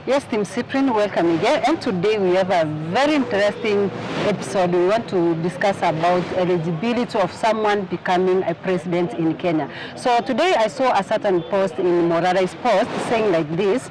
Yes, Team Cyprian, welcome again. And today we have a very interesting episode. We want to discuss about eligibility of someone becoming a president in Kenya. So today I saw a certain post in Morara's post saying like this: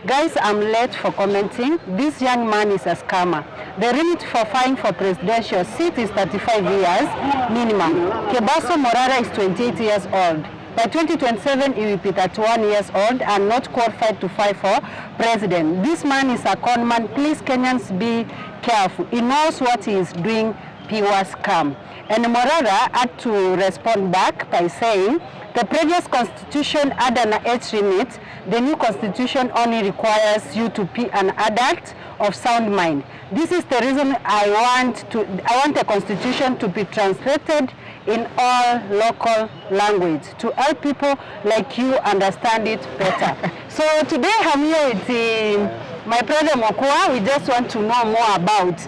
guys, I'm late for commenting. This young man is a scammer. The limit for filing for presidential seat is 35 years minimum. Kebaso Morara is 28 years old. By 2027, he will be 31 years old and not qualified to fight for president. This man is a conman. Please, Kenyans, be careful. He knows what he is doing, pure scam. And Morara had to respond back by saying, the previous constitution had an age limit. The new constitution only requires you to be an adult of sound mind. This is the reason I want a constitution to be translated in all local language to help people like you understand it better. So today I'm here with my brother Mokua. We just want to know more about,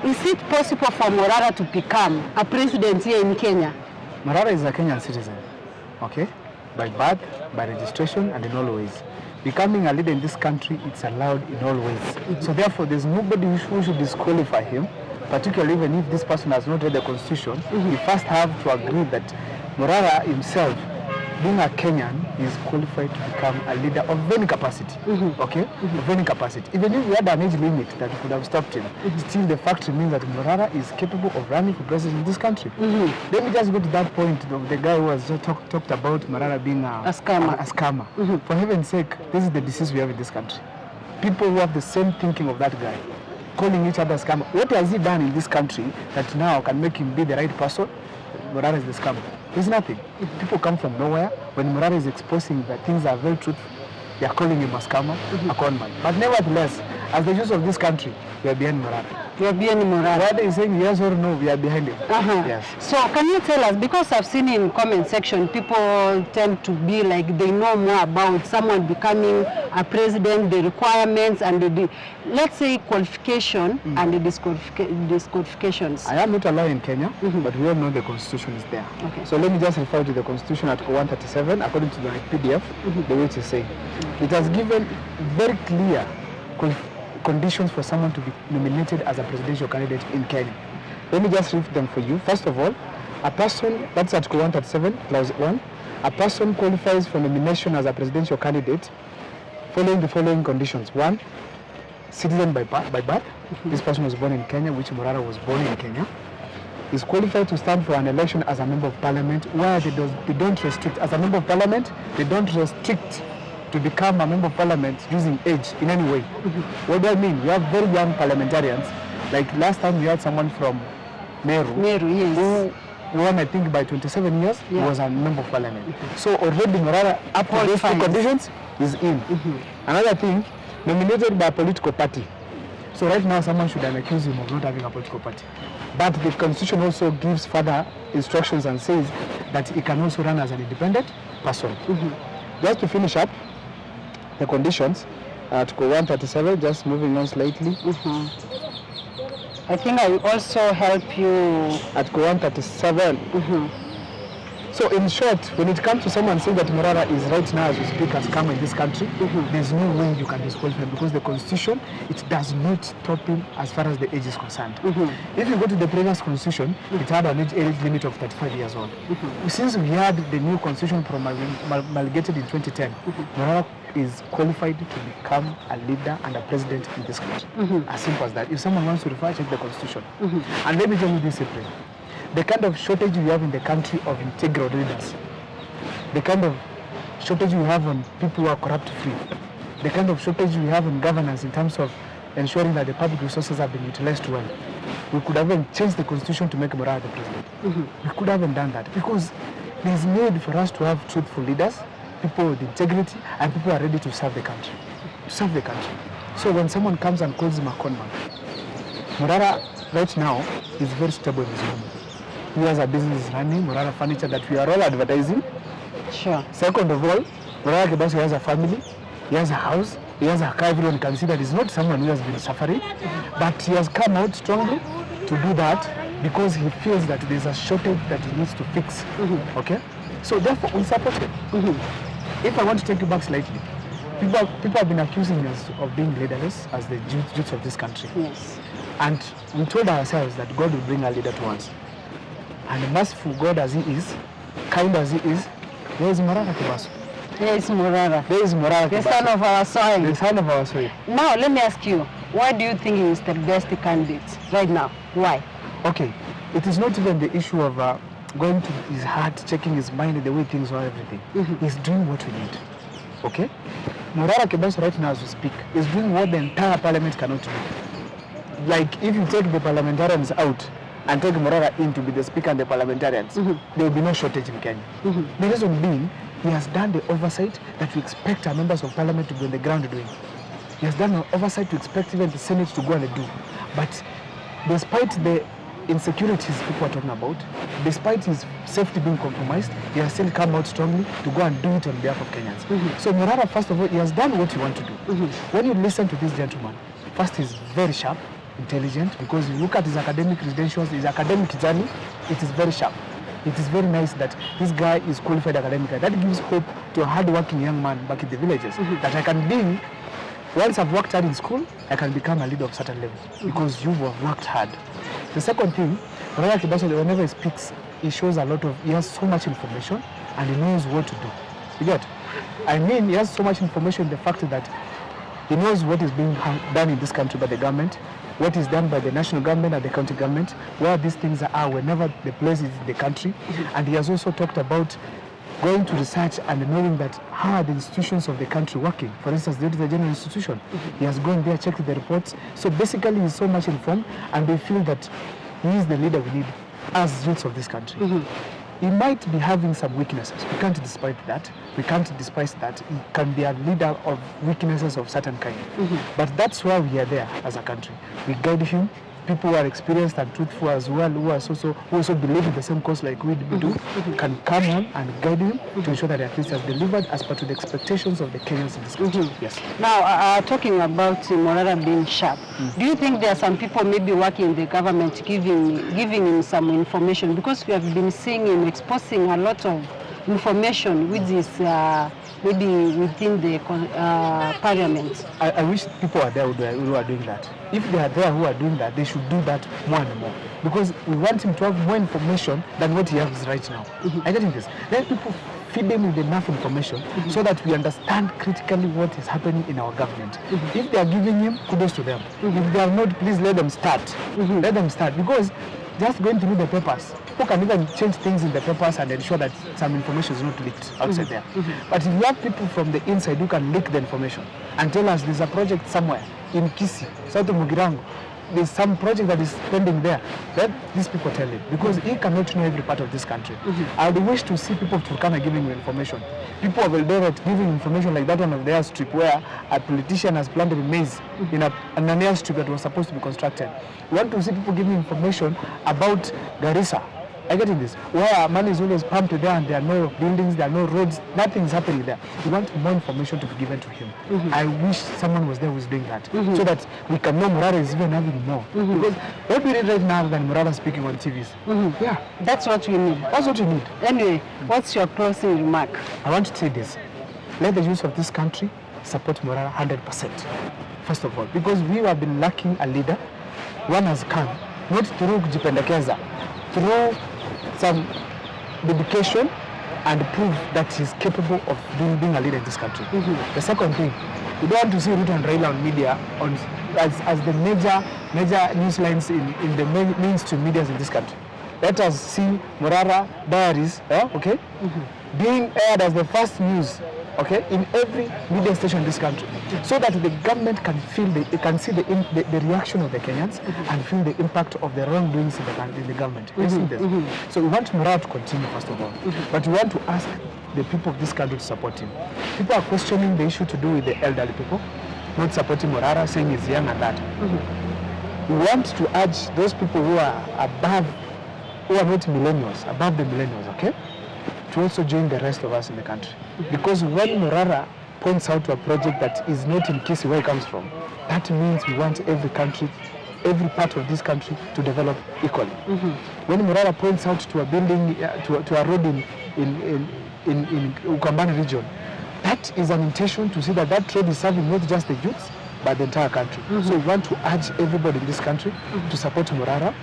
is it possible for Morara to become a president here in Kenya? Morara is a Kenyan citizen, okay? By birth, by registration, and in all ways. Becoming a leader in this country, it's allowed in all ways. So therefore, there's nobody who should disqualify him, particularly even if this person has not read the constitution. You first have to agree that Morara himself, being a Kenyan, is qualified to become a leader of any capacity, okay? Of any capacity. Even if we had an age limit that could have stopped him, still the fact remains that Morara is capable of running for president in this country. Let me just go to that point of the guy who has just talked about Morara being a scammer. For heaven's sake, this is the disease we have in this country. People who have the same thinking of that guy, calling each other scammer. What has he done in this country that now can make him be the right person? Morara is the scammer. There's nothing. People come from nowhere. When Morara is exposing that things are very truthful, they are calling him a scammer, a conman. But nevertheless, as the youth of this country, we are behind Morara. You are behind Morara. Whether he's saying yes or no, we are behind him. Yes. So can you tell us, because I've seen in comment section, people tend to be like they know more about someone becoming a president, the requirements and the let's say qualification and the disqualifications. I am not allowed in Kenya, but we all know the constitution is there. Okay. So let me just refer to the constitution Article 137, according to the PDF, the way it is saying. It has given very clear conditions for someone to be nominated as a presidential candidate in Kenya. Let me just read them for you. First of all, a person, that's Article 137, Clause 1, a person qualifies for nomination as a presidential candidate following the following conditions. 1, citizen by birth. This person was born in Kenya, which Morara was born in Kenya. Is qualified to stand for an election as a member of parliament, where they don't restrict. As a member of parliament, they don't restrict to become a member of parliament using age in any way. What do I mean? We have very young parliamentarians. Like last time we had someone from Meru, yes. who won, I think, by 27 years, he was a member of parliament. So already Morara, up to those two conditions, is in. Another thing, nominated by a political party. So right now someone should accuse him of not having a political party. But the constitution also gives further instructions and says that he can also run as an independent person. Just to finish up the conditions, Article 137, just moving on slightly. I think I will also help you. Article 137. So in short, when it comes to someone saying that Morara is right now as we speak a scammer in this country, there's no way you can disqualify him because the constitution, it does not stop him as far as the age is concerned. If you go to the previous constitution, it had an age limit of 35 years old. Since we had the new constitution promulgated in 2010, Morara is qualified to become a leader and a president in this country. As simple as that. If someone wants to refer, check the constitution. And let me tell you this, April. The kind of shortage we have in the country of integral leaders, the kind of shortage we have on people who are corrupt-free, the kind of shortage we have in governance in terms of ensuring that the public resources have been utilized well, we could have even changed the constitution to make Morara the president. We could have done that because there's need for us to have truthful leaders, people with integrity, and people who are ready to serve the country. So when someone comes and calls him a conman, Morara right now is very stable in his home. He has a business running, Morara Furniture, that we are all advertising. Sure. Second of all, Morara Kebaso has a family, he has a house, he has a car. Everyone can see that he's not someone who has been suffering, but he has come out strongly to do that because he feels that there's a shortage that he needs to fix. Okay? So therefore, we support him. If I want to take you back slightly, people have been accusing us of being leaderless as the youth of this country. Yes. And we told ourselves that God will bring a leader to us. And merciful God as He is, kind as He is, there is Morara Kebaso. There is Morara. There is Morara The Kebaso. son of our soil. The son of our soil. Now, let me ask you, why do you think he is the best candidate right now? Why? Okay, it is not even the issue of going to his heart, checking his mind, the way things are, everything. He's doing what we need. Okay? Morara Kebaso right now as we speak is doing what the entire parliament cannot do. Like if you take the parliamentarians out and take Morara in to be the speaker and the parliamentarians, there will be no shortage in Kenya. The reason being, he has done the oversight that we expect our members of parliament to be on the ground doing. He has done an oversight to expect even the Senate to go and do. But despite the insecurities people are talking about, despite his safety being compromised, he has still come out strongly to go and do it on behalf of Kenyans. So Morara, first of all, he has done what he wants to do. When you listen to this gentleman, first he's very sharp, intelligent, because you look at his academic credentials, his academic journey, it is very sharp. It is very nice that this guy is qualified academically. That gives hope to a hard-working young man back in the villages, that I can be, once I've worked hard in school, I can become a leader of certain level, because you have worked hard. The second thing, Morara Kebaso, whenever he speaks, he shows a lot of, he has so much information and he knows what to do. You get? I mean, he has so much information, the fact that he knows what is being done in this country by the government, what is done by the national government and the county government, where these things are whenever the place is in the country. And he has also talked about going to research and knowing that how are the institutions of the country working. For instance, the Auditor General Institution, he has gone there, checked the reports. So basically he's so much informed and they feel that he is the leader we need as youths of this country. He might be having some weaknesses. We can't despise that. We can't despise that. He can be a leader of weaknesses of certain kind. But that's why we are there as a country. We guide him. People who are experienced and truthful as well, who also believe in the same cause like we do, can come on and guide him to ensure that at least has delivered as per to the expectations of the Kenyans in this country. Yes. Now, talking about Morara being sharp, do you think there are some people maybe working in the government giving him some information? Because we have been seeing him exposing a lot of information which is maybe within the parliament. I wish people are there who are doing that. If they are there who are doing that, they should do that more and more. Because we want him to have more information than what he has right now. I get this. Let people feed them with enough information so that we understand critically what is happening in our government. If they are giving him, kudos to them. If they are not, please let them start. Let them start. Because just going through the papers, people can even change things in the papers and ensure that some information is not leaked outside there. But if you have people from the inside who can leak the information and tell us there's a project somewhere in Kisi, South of Mugirango, there's some project that is pending there, let these people tell him, because he cannot know every part of this country. I would wish to see people of Turkana giving information. People of Eldoret giving information like that one of the airstrip where a politician has planted maize in an airstrip that was supposed to be constructed. We want to see people giving information about Garissa. I get in this, where money is always pumped there and there are no buildings, there are no roads, nothing is happening there. We want more information to be given to him. I wish someone was there who is doing that, so that we can know Morara is even having more. Because what we read right now than Morara speaking on TVs. Yeah, That's what we need. that's what you need. Anyway, what's your closing remark? I want to say this. Let the youth of this country support Morara 100%. First of all, because we have been lacking a leader. One has come, not through kujipendekeza, through some dedication and prove that he's capable of being a leader in this country. The second thing, we don't want to see Ruto and Raila on media as the major news lines in the mainstream medias in this country. Let us see Morara diaries, being aired as the first news, in every media station in this country, so that the government can feel, can see the reaction of the Kenyans and feel the impact of the wrongdoings in the government. You see this? So we want Morara to continue, first of all, but we want to ask the people of this country to support him. People are questioning the issue to do with the elderly people, not supporting Morara, saying he's young and that. We want to urge those people who are above, who are not millennials, above the millennials, to also join the rest of us in the country. Because when Morara points out to a project that is not in Kisi where it comes from, that means we want every country, every part of this country to develop equally. When Morara points out to a building, to a road in Ukambani region, that it is an intention to see that that trade is serving not just the youths, but the entire country. So we want to urge everybody in this country to support Morara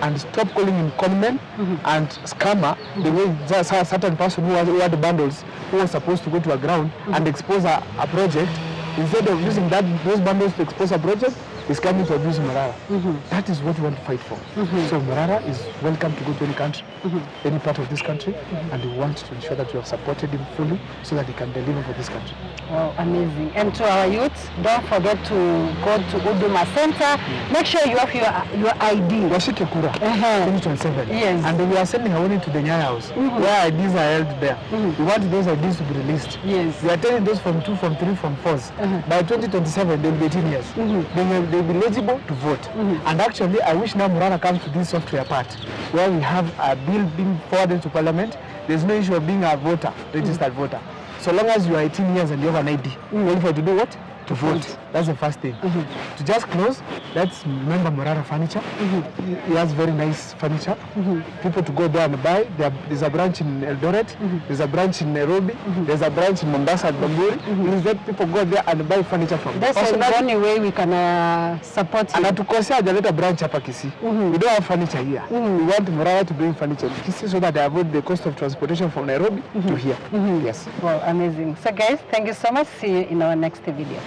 and stop calling him conman and scammer, the way there's a certain person who had bundles who was supposed to go to a ground and expose a project. Instead of using those bundles to expose a project, is coming to abuse Morara. That is what we want to fight for. So Morara is welcome to go to any country, any part of this country, and we want to ensure that we have supported him fully so that he can deliver for this country. Wow, amazing. And to our youths, don't forget to go to Huduma Center. Make sure you have your ID. Washike kura, 2027. Yes. And we are sending a warning to the Nyaya House, where IDs are held there. We want those IDs to be released. Yes. We are telling those from 2, from 3, from 4s. By 2027, they will be 18 years. They will be eligible to vote. And actually, I wish now Morara comes to this software part, where we have a bill being forwarded to Parliament. There's no issue of being a voter, registered voter. So long as you are 18 years and you have an ID, qualified to do what? To vote. That's the first thing. To just close, let's remember Morara Furniture. He has very nice furniture. People to go there and buy. There's a branch in Eldoret, there's a branch in Nairobi, there's a branch in Mombasa and Bamburi. Please let people go there and buy furniture from them. That's the only way we can support him. And to consider the branch hapa Kisii. We don't have furniture here. We want Morara to bring furniture in Kisii so that they avoid the cost of transportation from Nairobi to here. Yes. Wow, amazing. So guys, thank you so much. See you in our next video.